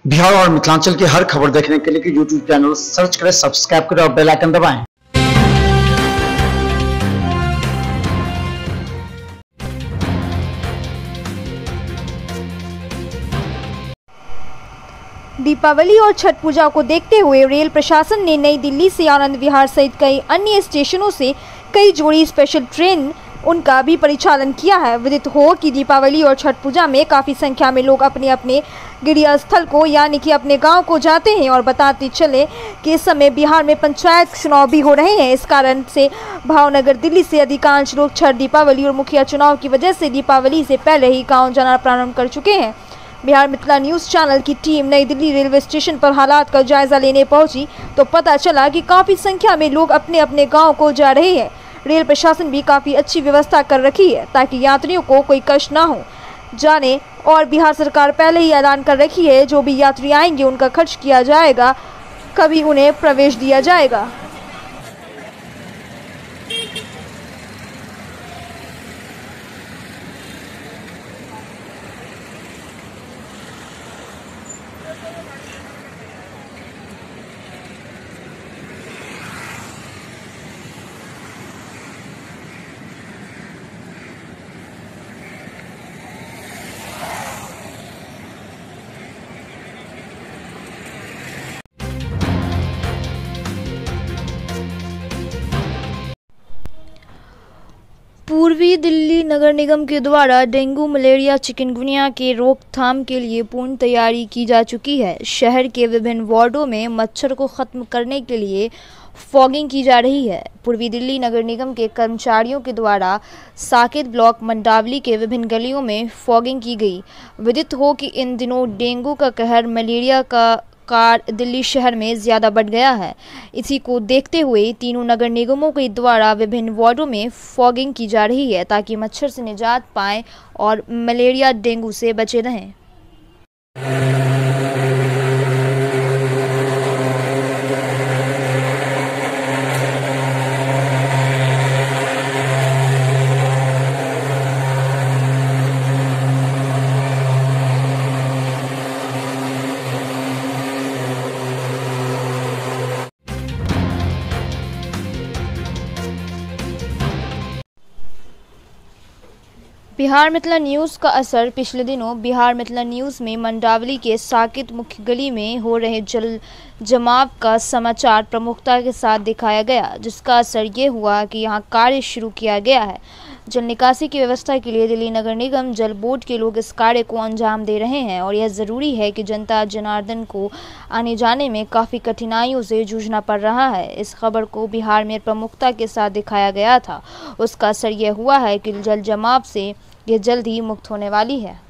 बिहार और मिथिलांचल की हर खबर देखने के लिए यूट्यूब चैनल सर्च करें, सब्सक्राइब करें और बेल आइकन दबाएं। दीपावली और छठ पूजा को देखते हुए रेल प्रशासन ने नई दिल्ली से आनंद विहार सहित कई अन्य स्टेशनों से कई जोड़ी स्पेशल ट्रेन उनका भी परिचालन किया है। विदित हो कि दीपावली और छठ पूजा में काफ़ी संख्या में लोग अपने अपने गिरिया स्थल को यानी कि अपने गांव को जाते हैं। और बताते चले कि इस समय बिहार में पंचायत चुनाव भी हो रहे हैं। इस कारण से भावनगर दिल्ली से अधिकांश लोग छठ, दीपावली और मुखिया चुनाव की वजह से दीपावली से पहले ही गाँव जाना प्रारंभ कर चुके हैं। बिहार मिथिला न्यूज़ चैनल की टीम नई दिल्ली रेलवे स्टेशन पर हालात का जायजा लेने पहुंची तो पता चला कि काफ़ी संख्या में लोग अपने अपने गांव को जा रहे हैं। रेल प्रशासन भी काफ़ी अच्छी व्यवस्था कर रखी है ताकि यात्रियों को कोई कष्ट ना हो जाने। और बिहार सरकार पहले ही ऐलान कर रखी है, जो भी यात्री आएंगे उनका खर्च किया जाएगा, कभी उन्हें प्रवेश दिया जाएगा। पूर्वी दिल्ली नगर निगम के द्वारा डेंगू, मलेरिया, चिकनगुनिया के रोकथाम के लिए पूर्ण तैयारी की जा चुकी है। शहर के विभिन्न वार्डों में मच्छर को खत्म करने के लिए फॉगिंग की जा रही है। पूर्वी दिल्ली नगर निगम के कर्मचारियों के द्वारा साकेत ब्लॉक मंडावली के विभिन्न गलियों में फॉगिंग की गई। विदित हो कि इन दिनों डेंगू का कहर, मलेरिया का कार दिल्ली शहर में ज़्यादा बढ़ गया है। इसी को देखते हुए तीनों नगर निगमों के द्वारा विभिन्न वार्डों में फॉगिंग की जा रही है ताकि मच्छर से निजात पाएं और मलेरिया, डेंगू से बचे रहें। बिहार मिथिला न्यूज़ का असर। पिछले दिनों बिहार मिथिला न्यूज़ में मंडावली के साकेत मुख्य गली में हो रहे जल जमाव का समाचार प्रमुखता के साथ दिखाया गया, जिसका असर ये हुआ कि यहां कार्य शुरू किया गया है। जल निकासी की व्यवस्था के लिए दिल्ली नगर निगम जल बोर्ड के लोग इस कार्य को अंजाम दे रहे हैं और यह ज़रूरी है कि जनता जनार्दन को आने जाने में काफ़ी कठिनाइयों से जूझना पड़ रहा है। इस खबर को बिहार में प्रमुखता के साथ दिखाया गया था। उसका असर यह हुआ है कि जल जमाव से यह जल्द ही मुक्त होने वाली है।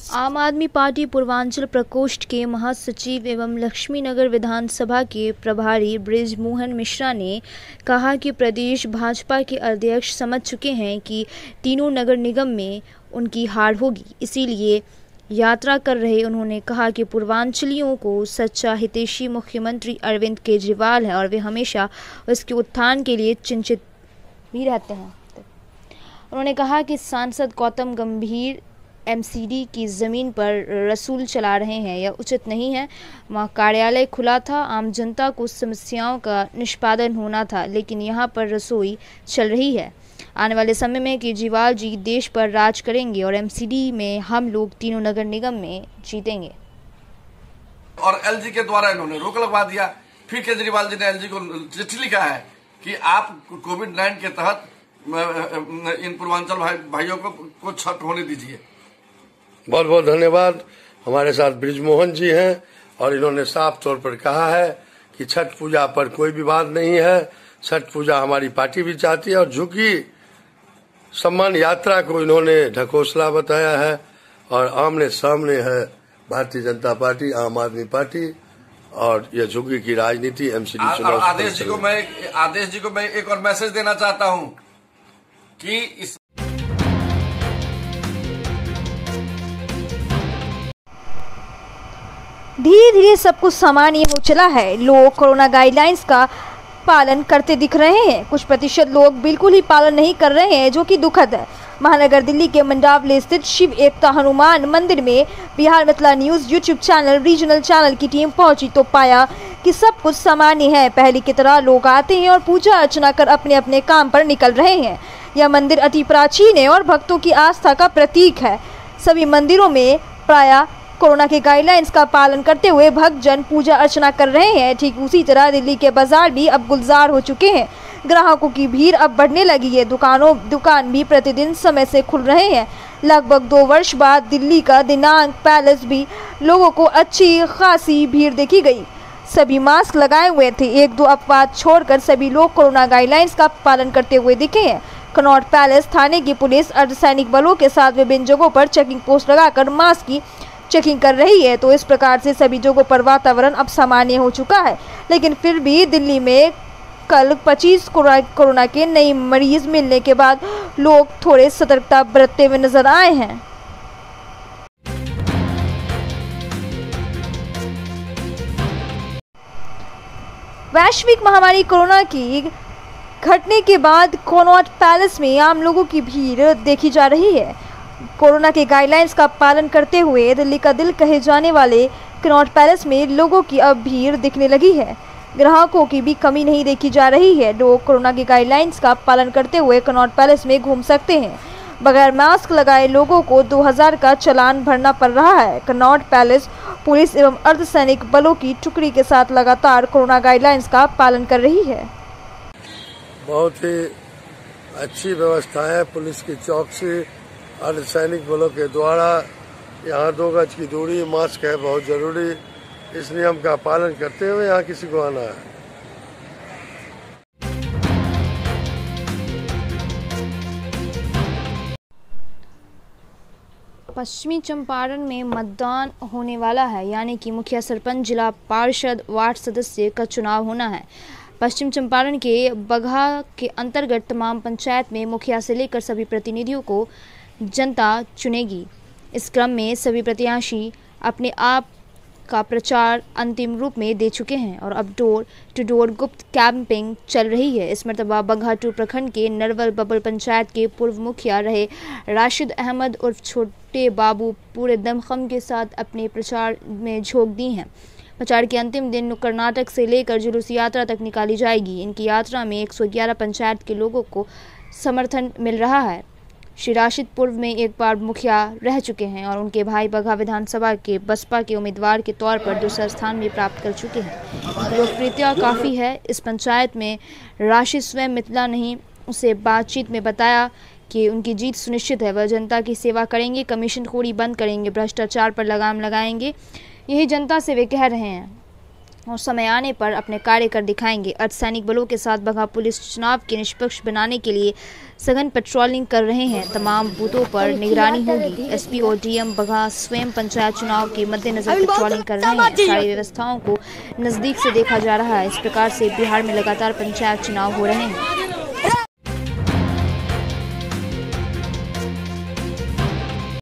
आम आदमी पार्टी पूर्वांचल प्रकोष्ठ के महासचिव एवं लक्ष्मीनगर विधानसभा के प्रभारी बृजमोहन मिश्रा ने कहा कि प्रदेश भाजपा के अध्यक्ष समझ चुके हैं कि तीनों नगर निगम में उनकी हार होगी, इसीलिए यात्रा कर रहे। उन्होंने कहा कि पूर्वांचलियों को सच्चा हितैषी मुख्यमंत्री अरविंद केजरीवाल है और वे हमेशा उसके उत्थान के लिए चिंतित भी रहते हैं। उन्होंने कहा कि सांसद गौतम गंभीर एमसीडी की ज़मीन पर रसूल चला रहे हैं, यह उचित नहीं है। वहाँ कार्यालय खुला था, आम जनता को समस्याओं का निष्पादन होना था, लेकिन यहाँ पर रसोई चल रही है। आने वाले समय में केजरीवाल जी देश पर राज करेंगे और एमसीडी में हम लोग तीनों नगर निगम में जीतेंगे। और एलजी के द्वारा इन्होंने रोक लगवा दिया। फिर केजरीवाल जी ने एलजी को चिट्ठी लिखा है कि आप कोविड-19 के तहत इन पूर्वांचल भाइयों को छठ होने दीजिए। बहुत बहुत धन्यवाद। हमारे साथ बृजमोहन जी हैं और इन्होंने साफ तौर पर कहा है कि छठ पूजा पर कोई विवाद नहीं है। छठ पूजा हमारी पार्टी भी चाहती है और झुकी सम्मान यात्रा को इन्होंने ढकोसला बताया है और आमने सामने है भारतीय जनता पार्टी, आम आदमी पार्टी और यह झुग्गी की राजनीति एमसीडी चुनाव। आदेश जी को मैं एक और मैसेज देना चाहता हूं कि इस धीरे धीरे सब कुछ सामान्य हो चला है। लोग कोरोना गाइडलाइंस का पालन करते दिख रहे हैं। कुछ प्रतिशत लोग बिल्कुल ही पालन नहीं कर रहे हैं, जो कि दुखद है। महानगर दिल्ली के मंडावली स्थित शिव एकता हनुमान मंदिर में Bihar Mithila news YouTube channel regional channel की टीम पहुंची तो पाया कि सब कुछ सामान्य है। पहले की तरह लोग आते हैं और पूजा अर्चना कर अपने अपने काम पर निकल रहे हैं। यह मंदिर अति प्राचीन है और भक्तों की आस्था का प्रतीक है। सभी मंदिरों में प्रायः कोरोना के गाइडलाइंस का पालन करते हुए भक्तजन पूजा अर्चना कर रहे हैं। ठीक उसी तरह दिल्ली के बाजार भी अब गुलजार हो चुके हैं। ग्राहकों की भीड़ अब बढ़ने लगी है। दुकान भी प्रतिदिन समय से खुल रहे हैं। लगभग 2 वर्ष बाद दिल्ली का दिनांक पैलेस भी लोगों को अच्छी खासी भीड़ देखी गई। सभी मास्क लगाए हुए थे। 1-2 अपवाद छोड़कर सभी लोग कोरोना गाइडलाइंस का पालन करते हुए दिखे हैं। कनॉट पैलेस थाने की पुलिस अर्धसैनिक बलों के साथ विभिन्न जगहों पर चेकिंग पोस्ट लगाकर मास्क की चेकिंग कर रही है। तो इस प्रकार से सभी जगहों पर वातावरण अब सामान्य हो चुका है। लेकिन फिर भी दिल्ली में कल 25 कोरोना के नए मरीज मिलने के बाद लोग थोड़े सतर्कता बरतते हुए नजर आए हैं। वैश्विक महामारी कोरोना की घटने के बाद कनॉट पैलेस में आम लोगों की भीड़ देखी जा रही है। कोरोना के गाइडलाइंस का पालन करते हुए दिल्ली का दिल कहे जाने वाले कनॉट पैलेस में लोगों की अब भीड़ दिखने लगी है। ग्राहकों की भी कमी नहीं देखी जा रही है। लोग कोरोना के गाइडलाइंस का पालन करते हुए कनॉट पैलेस में घूम सकते हैं। बगैर मास्क लगाए लोगों को 2000 का चालान भरना पड़ रहा है। कनॉट पैलेस पुलिस एवं अर्धसैनिक बलों की टुकड़ी के साथ लगातार कोरोना गाइडलाइंस का पालन कर रही है। बहुत ही अच्छी व्यवस्था है। पुलिस की चौकसी, अर्धसैनिक बलों के द्वारा यहाँ 2 गज की दूरी, मास्क है बहुत जरूरी। इस नियम का पालन करते हुए यहाँ किसी को आना है। पश्चिमी चंपारण में मतदान होने वाला है, यानी कि मुखिया, सरपंच, जिला पार्षद, वार्ड सदस्य का चुनाव होना है। पश्चिम चंपारण के बगहा के अंतर्गत तमाम पंचायत में मुखिया से लेकर सभी प्रतिनिधियों को जनता चुनेगी। इस क्रम में सभी प्रत्याशी अपने आप का प्रचार अंतिम रूप में दे चुके हैं और अब डोर टू डोर गुप्त कैंपिंग चल रही है। इस मरतबा बगहा 2 प्रखंड के नरवल बबल पंचायत के पूर्व मुखिया रहे राशिद अहमद उर्फ छोटे बाबू पूरे दमखम के साथ अपने प्रचार में झोंक दी हैं। प्रचार के अंतिम दिन नुक्कड़ नाटक से लेकर जुलूस यात्रा तक निकाली जाएगी। इनकी यात्रा में 111 पंचायत के लोगों को समर्थन मिल रहा है। श्री राशिद पूर्व में एक बार मुखिया रह चुके हैं और उनके भाई बगहा विधानसभा के बसपा के उम्मीदवार के तौर पर दूसरा स्थान भी प्राप्त कर चुके हैं। लोकप्रियता काफ़ी है। इस पंचायत में राशिद स्वयं मिथिला नहीं उसे बातचीत में बताया कि उनकी जीत सुनिश्चित है। वह जनता की सेवा करेंगे, कमीशनखोरी बंद करेंगे, भ्रष्टाचार पर लगाम लगाएंगे। यही जनता से वे कह रहे हैं और समय आने पर अपने कार्य कर दिखाएंगे। अर्धसैनिक बलों के साथ बगहा पुलिस चुनाव के निष्पक्ष बनाने के लिए सघन पेट्रोलिंग कर रहे हैं। तमाम बूथों पर निगरानी होगी। एसपी और डीएम बगहा स्वयं पंचायत चुनाव के मद्देनजर पेट्रोलिंग कर रहे हैं। सारी व्यवस्थाओं को नज़दीक से देखा जा रहा है। इस प्रकार से बिहार में लगातार पंचायत चुनाव हो रहे हैं।